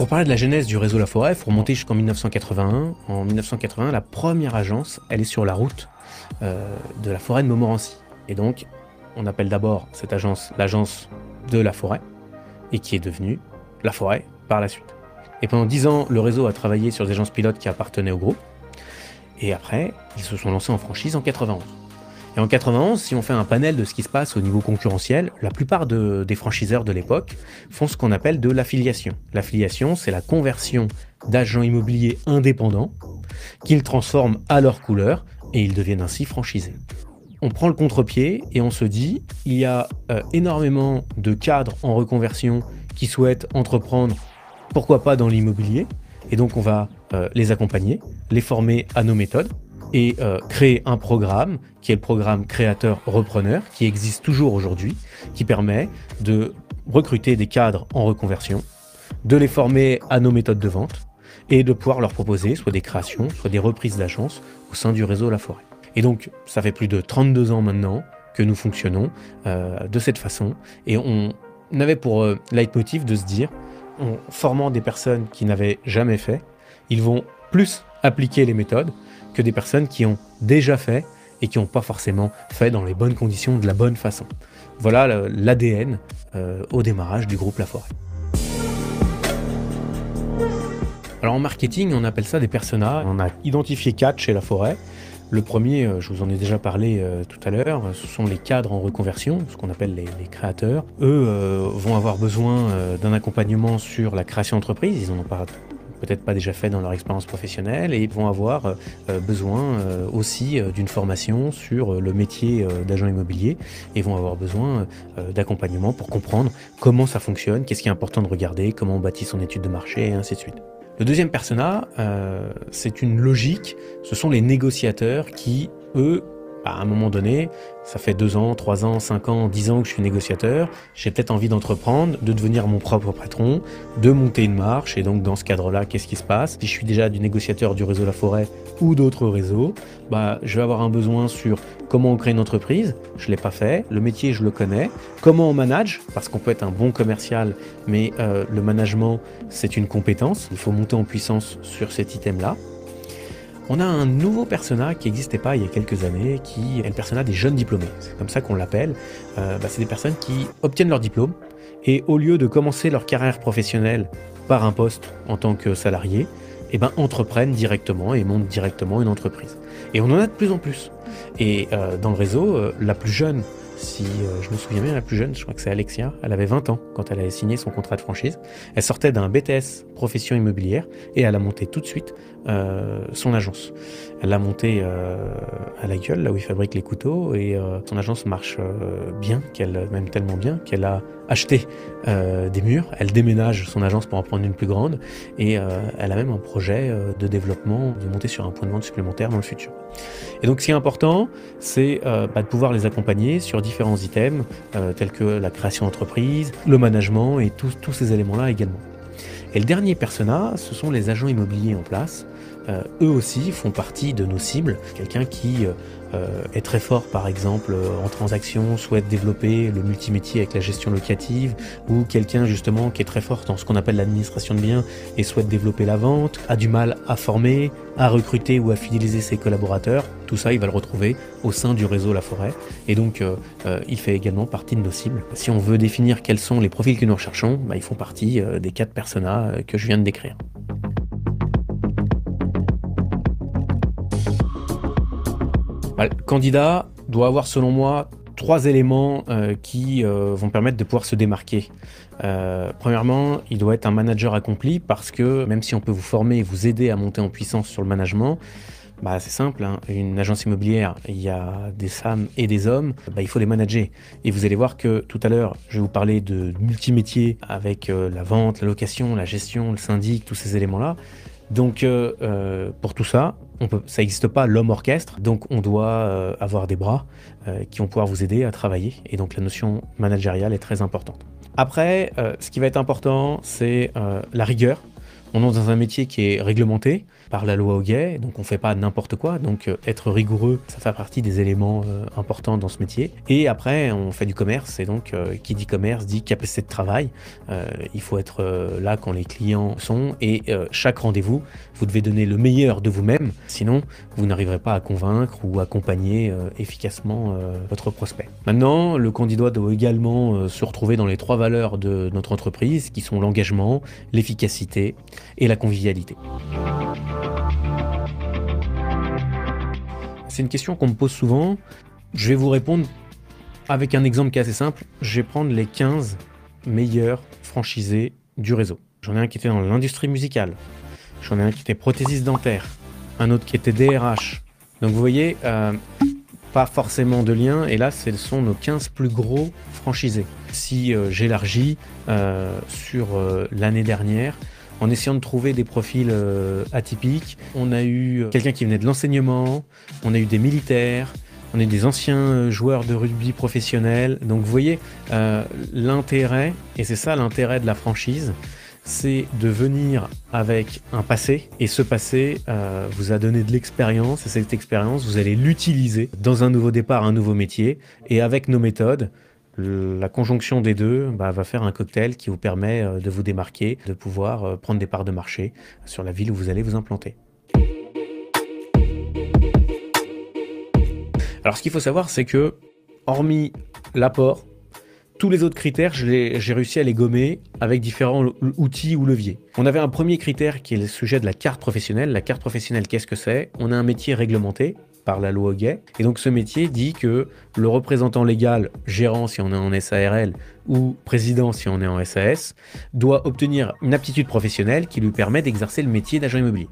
Pour parler de la genèse du réseau La Forêt, il faut remonter jusqu'en 1981. En 1981, la première agence, elle est sur la route de la forêt de Montmorency. Et donc, on appelle d'abord cette agence l'agence de La Forêt, et qui est devenue La Forêt par la suite. Et pendant 10 ans, le réseau a travaillé sur des agences pilotes qui appartenaient au groupe. Et après, ils se sont lancés en franchise en 91. Et en 91, si on fait un panel de ce qui se passe au niveau concurrentiel, la plupart des franchiseurs de l'époque font ce qu'on appelle de l'affiliation. L'affiliation, c'est la conversion d'agents immobiliers indépendants qu'ils transforment à leur couleur et ils deviennent ainsi franchisés. On prend le contre-pied et on se dit, il y a énormément de cadres en reconversion qui souhaitent entreprendre, pourquoi pas dans l'immobilier, et donc on va les accompagner, les former à nos méthodes, et créer un programme qui est le programme créateur-repreneur, qui existe toujours aujourd'hui, qui permet de recruter des cadres en reconversion, de les former à nos méthodes de vente et de pouvoir leur proposer soit des créations, soit des reprises d'agence au sein du réseau La Forêt. Et donc, ça fait plus de 32 ans maintenant que nous fonctionnons de cette façon et on avait pour leitmotiv de se dire, en formant des personnes qui n'avaient jamais fait, ils vont plus appliquer les méthodes que des personnes qui ont déjà fait et qui n'ont pas forcément fait dans les bonnes conditions, de la bonne façon. Voilà l'ADN au démarrage du groupe La Forêt. Alors en marketing, on appelle ça des personas. On a identifié 4 chez La Forêt. Le premier, je vous en ai déjà parlé tout à l'heure, ce sont les cadres en reconversion, ce qu'on appelle les créateurs. Eux vont avoir besoin d'un accompagnement sur la création d'entreprise. Ils en ont peut-être pas déjà fait dans leur expérience professionnelle et ils vont avoir besoin aussi d'une formation sur le métier d'agent immobilier et vont avoir besoin d'accompagnement pour comprendre comment ça fonctionne, qu'est-ce qui est important de regarder, comment on bâtit son étude de marché et ainsi de suite. Le deuxième persona, c'est une logique, ce sont les négociateurs qui, eux, à un moment donné, ça fait 2 ans, 3 ans, 5 ans, 10 ans que je suis négociateur, j'ai peut-être envie d'entreprendre, de devenir mon propre patron, de monter une marche, et donc dans ce cadre-là, qu'est-ce qui se passe? Si je suis déjà du négociateur du réseau La Forêt ou d'autres réseaux, je vais avoir un besoin sur comment on crée une entreprise, je ne l'ai pas fait, le métier je le connais, comment on manage, parce qu'on peut être un bon commercial, mais le management c'est une compétence, il faut monter en puissance sur cet item-là. On a un nouveau persona qui n'existait pas il y a quelques années, qui est le persona des jeunes diplômés. C'est comme ça qu'on l'appelle. C'est des personnes qui obtiennent leur diplôme et au lieu de commencer leur carrière professionnelle par un poste en tant que salarié, entreprennent directement et montent directement une entreprise. Et on en a de plus en plus. Et dans le réseau, la plus jeune, si je me souviens bien, la plus jeune, je crois que c'est Alexia, elle avait 20 ans quand elle avait signé son contrat de franchise. Elle sortait d'un BTS profession immobilière et elle a monté tout de suite son agence. Elle l'a montée à La Gueule, là où il fabrique les couteaux, et son agence marche bien, même tellement bien qu'elle a acheté des murs, elle déménage son agence pour en prendre une plus grande, et elle a même un projet de développement, de monter sur un point de vente supplémentaire dans le futur. Et donc ce qui est important, c'est de pouvoir les accompagner sur différents items, tels que la création d'entreprise, le management et tous ces éléments-là également. Et le dernier persona, ce sont les agents immobiliers en place. Eux aussi font partie de nos cibles. Quelqu'un qui est très fort, par exemple, en transaction, souhaite développer le multimétier avec la gestion locative, ou quelqu'un justement qui est très fort dans ce qu'on appelle l'administration de biens et souhaite développer la vente, a du mal à former, à recruter ou à fidéliser ses collaborateurs. Tout ça, il va le retrouver au sein du réseau La Forêt. Et donc, il fait également partie de nos cibles. Si on veut définir quels sont les profils que nous recherchons, ils font partie des 4 personas que je viens de décrire. Le candidat doit avoir, selon moi, 3 éléments qui vont permettre de pouvoir se démarquer. Premièrement, il doit être un manager accompli parce que même si on peut vous former et vous aider à monter en puissance sur le management, c'est simple, hein. Une agence immobilière, il y a des femmes et des hommes, il faut les manager. Et vous allez voir que tout à l'heure, je vais vous parler de multimétiers avec la vente, la location, la gestion, le syndic, tous ces éléments-là. Donc pour tout ça, ça n'existe pas l'homme orchestre, donc on doit avoir des bras qui vont pouvoir vous aider à travailler. Et donc la notion managériale est très importante. Après, ce qui va être important, c'est la rigueur. On est dans un métier qui est réglementé par la loi Hoguet, donc on ne fait pas n'importe quoi, donc être rigoureux, ça fait partie des éléments importants dans ce métier. Et après, on fait du commerce, et donc qui dit commerce dit capacité de travail. Il faut être là quand les clients sont, et chaque rendez-vous, vous devez donner le meilleur de vous-même, sinon vous n'arriverez pas à convaincre ou accompagner efficacement votre prospect. Maintenant, le candidat doit également se retrouver dans les 3 valeurs de notre entreprise, qui sont l'engagement, l'efficacité et la convivialité. C'est une question qu'on me pose souvent. Je vais vous répondre avec un exemple qui est assez simple. Je vais prendre les 15 meilleurs franchisés du réseau. J'en ai un qui était dans l'industrie musicale. J'en ai un qui était prothésiste dentaire. Un autre qui était DRH. Donc vous voyez, pas forcément de lien. Et là, ce sont nos 15 plus gros franchisés. Si j'élargis sur l'année dernière, en essayant de trouver des profils atypiques, on a eu quelqu'un qui venait de l'enseignement, on a eu des militaires, on a eu des anciens joueurs de rugby professionnels. Donc vous voyez, l'intérêt, et c'est ça l'intérêt de la franchise, c'est de venir avec un passé, et ce passé vous a donné de l'expérience, et cette expérience, vous allez l'utiliser dans un nouveau départ, un nouveau métier, et avec nos méthodes, la conjonction des deux va faire un cocktail qui vous permet de vous démarquer, de pouvoir prendre des parts de marché sur la ville où vous allez vous implanter. Alors ce qu'il faut savoir, c'est que, hormis l'apport, tous les autres critères, j'ai réussi à les gommer avec différents outils ou leviers. On avait un premier critère qui est le sujet de la carte professionnelle. La carte professionnelle, qu'est-ce que c'est? On a un métier réglementé par la loi Hoguet. Et donc ce métier dit que le représentant légal, gérant si on est en SARL ou président si on est en SAS, doit obtenir une aptitude professionnelle qui lui permet d'exercer le métier d'agent immobilier.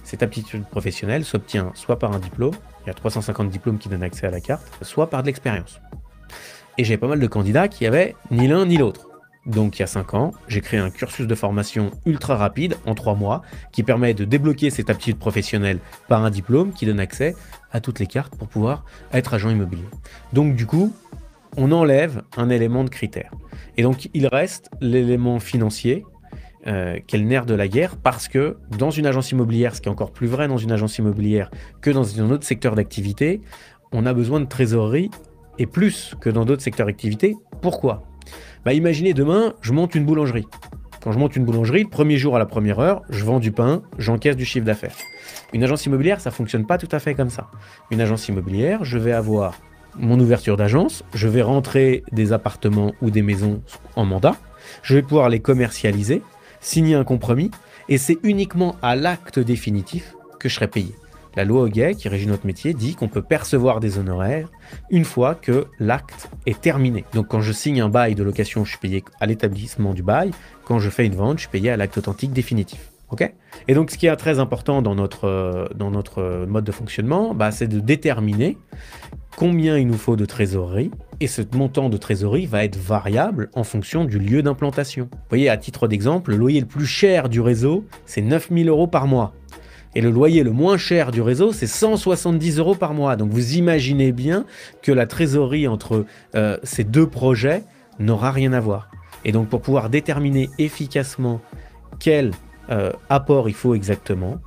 Cette aptitude professionnelle s'obtient soit par un diplôme, il y a 350 diplômes qui donnent accès à la carte, soit par de l'expérience. Et j'avais pas mal de candidats qui avaient ni l'un ni l'autre. Donc il y a 5 ans, j'ai créé un cursus de formation ultra rapide en 3 mois qui permet de débloquer cette aptitude professionnelle par un diplôme qui donne accès à toutes les cartes pour pouvoir être agent immobilier. Donc du coup, on enlève un élément de critère. Et donc il reste l'élément financier qui est le nerf de la guerre, parce que dans une agence immobilière, ce qui est encore plus vrai dans une agence immobilière que dans un autre secteur d'activité, on a besoin de trésorerie, et plus que dans d'autres secteurs d'activité. Pourquoi ? Imaginez demain, je monte une boulangerie. Quand je monte une boulangerie, le premier jour à la première heure, je vends du pain, j'encaisse du chiffre d'affaires. Une agence immobilière, ça ne fonctionne pas tout à fait comme ça. Une agence immobilière, je vais avoir mon ouverture d'agence, je vais rentrer des appartements ou des maisons en mandat, je vais pouvoir les commercialiser, signer un compromis, et c'est uniquement à l'acte définitif que je serai payé. La loi Hoguet, qui régit notre métier, dit qu'on peut percevoir des honoraires une fois que l'acte est terminé. Donc quand je signe un bail de location, je suis payé à l'établissement du bail. Quand je fais une vente, je suis payé à l'acte authentique définitif. Okay ? Et donc ce qui est très important dans notre mode de fonctionnement, c'est de déterminer combien il nous faut de trésorerie. Et ce montant de trésorerie va être variable en fonction du lieu d'implantation. Vous voyez, à titre d'exemple, le loyer le plus cher du réseau, c'est 9 000 € par mois. Et le loyer le moins cher du réseau, c'est 170 € par mois. Donc vous imaginez bien que la trésorerie entre ces deux projets n'aura rien à voir. Et donc pour pouvoir déterminer efficacement quel apport il faut exactement,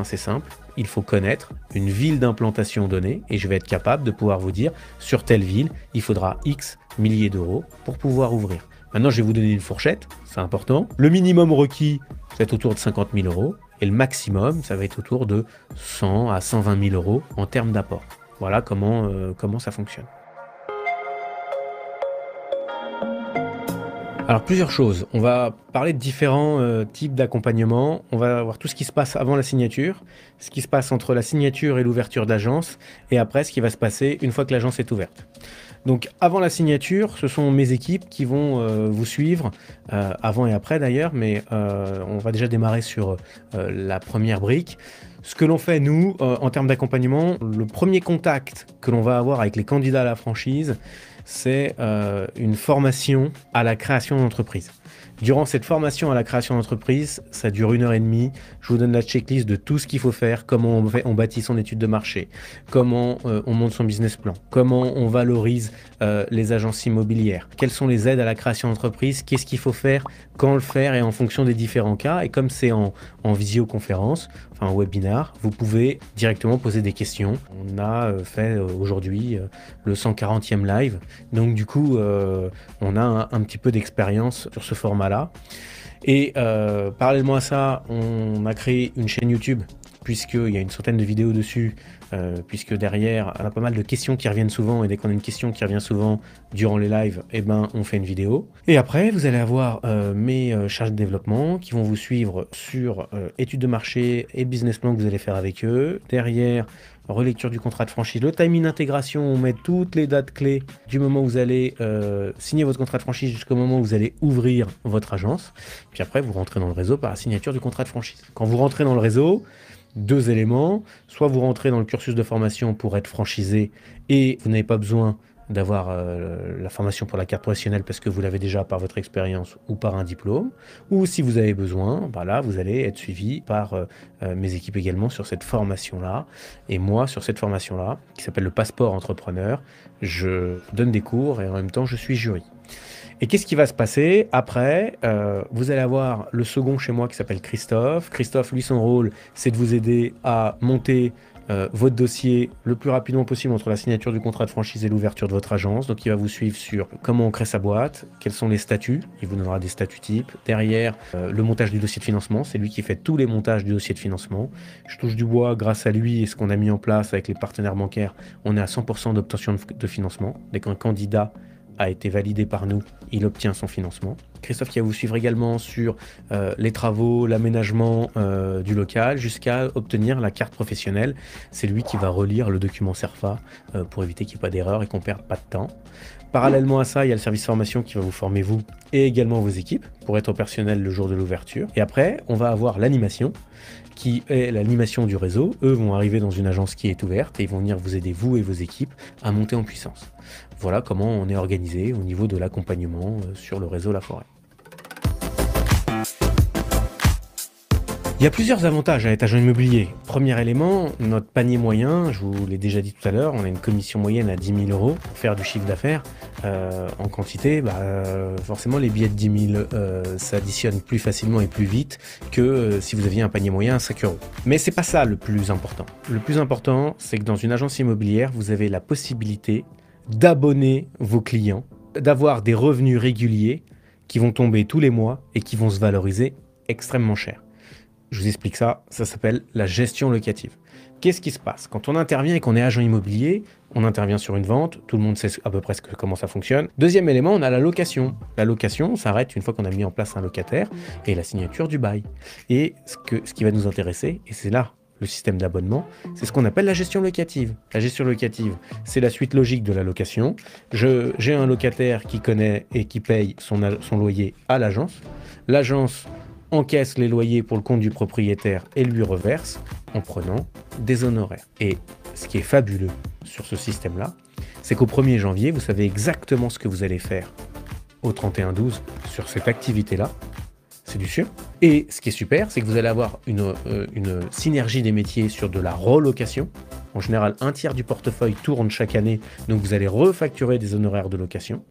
c'est simple. Il faut connaître une ville d'implantation donnée, et je vais être capable de pouvoir vous dire, sur telle ville, il faudra X milliers d'euros pour pouvoir ouvrir. Maintenant, je vais vous donner une fourchette, c'est important. Le minimum requis, c'est autour de 50 000 €. Et le maximum, ça va être autour de 100 à 120 000 € en termes d'apport. Voilà comment ça fonctionne. Alors plusieurs choses. On va parler de différents types d'accompagnement. On va voir tout ce qui se passe avant la signature, ce qui se passe entre la signature et l'ouverture d'agence, et après ce qui va se passer une fois que l'agence est ouverte. Donc avant la signature, ce sont mes équipes qui vont vous suivre, avant et après d'ailleurs, mais on va déjà démarrer sur la première brique. Ce que l'on fait, nous, en termes d'accompagnement, le premier contact que l'on va avoir avec les candidats à la franchise, c'est une formation à la création d'entreprise. Durant cette formation à la création d'entreprise, ça dure 1 h 30. Je vous donne la checklist de tout ce qu'il faut faire, comment on bâtit son étude de marché, comment on monte son business plan, comment on valorise les agences immobilières, quelles sont les aides à la création d'entreprise, qu'est-ce qu'il faut faire, quand le faire et en fonction des différents cas. Et comme c'est en visioconférence, enfin en webinar, vous pouvez directement poser des questions. On a fait aujourd'hui le 140e live, donc du coup on a un petit peu d'expérience sur ce format-là. Et parallèlement à ça, on a créé une chaîne YouTube, puisqu'il y a une centaine de vidéos dessus, puisque derrière, on a pas mal de questions qui reviennent souvent, et dès qu'on a une question qui revient souvent durant les lives, eh ben, on fait une vidéo. Et après, vous allez avoir mes charges de développement qui vont vous suivre sur études de marché et business plan que vous allez faire avec eux. Derrière, relecture du contrat de franchise, le timing d'intégration, on met toutes les dates clés du moment où vous allez signer votre contrat de franchise jusqu'au moment où vous allez ouvrir votre agence. Puis après, vous rentrez dans le réseau par la signature du contrat de franchise. Quand vous rentrez dans le réseau, 2 éléments, soit vous rentrez dans le cursus de formation pour être franchisé et vous n'avez pas besoin d'avoir la formation pour la carte professionnelle parce que vous l'avez déjà par votre expérience ou par un diplôme, ou si vous avez besoin, bah là vous allez être suivi par mes équipes également sur cette formation-là. Et moi, sur cette formation-là, qui s'appelle le passeport entrepreneur, je donne des cours et en même temps je suis jury. Et qu'est-ce qui va se passer après? Vous allez avoir le second chez moi qui s'appelle Christophe. Christophe, lui, son rôle, c'est de vous aider à monter votre dossier le plus rapidement possible entre la signature du contrat de franchise et l'ouverture de votre agence. Donc, il va vous suivre sur comment on crée sa boîte, quels sont les statuts. Il vous donnera des statuts types. Derrière, le montage du dossier de financement. C'est lui qui fait tous les montages du dossier de financement. Je touche du bois grâce à lui et ce qu'on a mis en place avec les partenaires bancaires. On est à 100% d'obtention de financement. Dès qu'un candidat a été validé par nous, il obtient son financement. Christophe qui va vous suivre également sur les travaux, l'aménagement du local, jusqu'à obtenir la carte professionnelle. C'est lui qui va relire le document CERFA pour éviter qu'il n'y ait pas d'erreur et qu'on ne perde pas de temps. Parallèlement à ça, il y a le service formation qui va vous former vous et également vos équipes pour être opérationnel le jour de l'ouverture. Et après, on va avoir l'animation qui est l'animation du réseau. Eux vont arriver dans une agence qui est ouverte et ils vont venir vous aider, vous et vos équipes, à monter en puissance. Voilà comment on est organisé au niveau de l'accompagnement sur le réseau La Forêt. Il y a plusieurs avantages à être agent immobilier. Premier élément, notre panier moyen, je vous l'ai déjà dit tout à l'heure, on a une commission moyenne à 10 000 € pour faire du chiffre d'affaires. En quantité, forcément les billets de 10 000 s'additionnent plus facilement et plus vite que si vous aviez un panier moyen à 5 €. Mais c'est pas ça le plus important. Le plus important, c'est que dans une agence immobilière, vous avez la possibilité d'abonner vos clients, d'avoir des revenus réguliers qui vont tomber tous les mois et qui vont se valoriser extrêmement cher. Je vous explique ça, ça s'appelle la gestion locative. Qu'est-ce qui se passe? Quand on intervient et qu'on est agent immobilier, on intervient sur une vente, tout le monde sait à peu près comment ça fonctionne. Deuxième élément, on a la location. La location s'arrête une fois qu'on a mis en place un locataire et la signature du bail. Et ce qui va nous intéresser, et c'est là le système d'abonnement, c'est ce qu'on appelle la gestion locative. La gestion locative, c'est la suite logique de la location. J'ai un locataire qui connaît et qui paye son loyer à l'agence. L'agence encaisse les loyers pour le compte du propriétaire et lui reverse en prenant des honoraires. Et ce qui est fabuleux sur ce système-là, c'est qu'au 1er janvier, vous savez exactement ce que vous allez faire au 31/12 sur cette activité-là. C'est du sûr. Et ce qui est super, c'est que vous allez avoir une synergie des métiers sur de la relocation. En général, 1/3 du portefeuille tourne chaque année, donc vous allez refacturer des honoraires de location.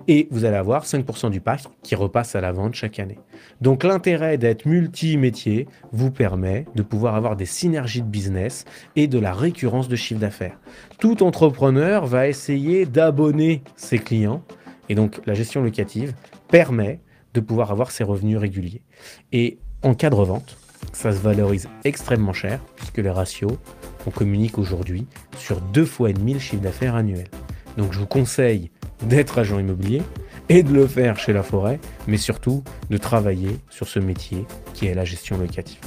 Et vous allez avoir 5% du parc qui repasse à la vente chaque année. Donc l'intérêt d'être multi-métier vous permet de pouvoir avoir des synergies de business et de la récurrence de chiffre d'affaires. Tout entrepreneur va essayer d'abonner ses clients et donc la gestion locative permet de pouvoir avoir ses revenus réguliers. Et en cas de revente, ça se valorise extrêmement cher puisque les ratios, on communique aujourd'hui sur 2,5 fois le chiffre d'affaires annuel. Donc je vous conseille d'être agent immobilier et de le faire chez La Forêt, mais surtout de travailler sur ce métier qui est la gestion locative.